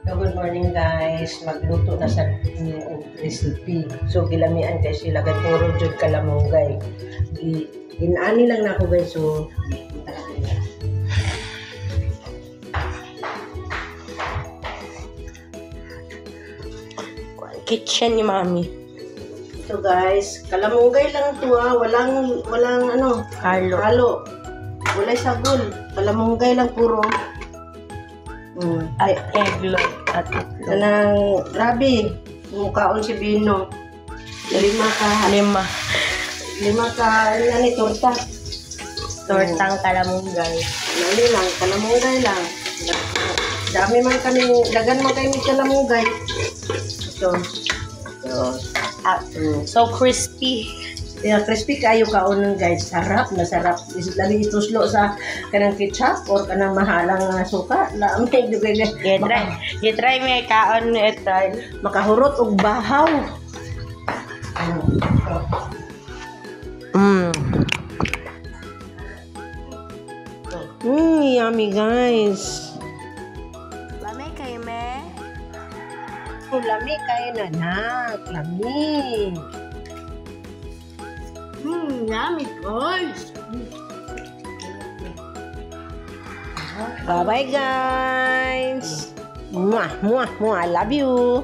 So, good morning guys. Magluto na sa recipe. So, gilamian kay sila. Kaya puro dyan kalamunggay. Inani lang na ako guys. So, kitchen ni Mami. ito guys. Kalamunggay lang ito ha. Walang ano. Halo. Walay sabon. Kalamunggay lang puro. At eggnog. At itlog. Kanang grabe. Mukhaon si Bino. 5. Lima ka ni torta. Tortang kalamunggay. Ano lang, kalamunggay lang. Dami man kami, dagan man kayo kalamunggay. So crispy. Yeah, crispy kayo kaunon guys. Sarap na sarap. Lagi ituslo sa kanang ketchup or kanang mahalang suka. Lamig dugay. Gitry may kaon ito. Makahurot og bahaw. Yummy guys. Lami kayo me? Lami kayo na nak. Lami. Yummy guys. Bye bye guys. Mwah, mwah, mwah. I love you.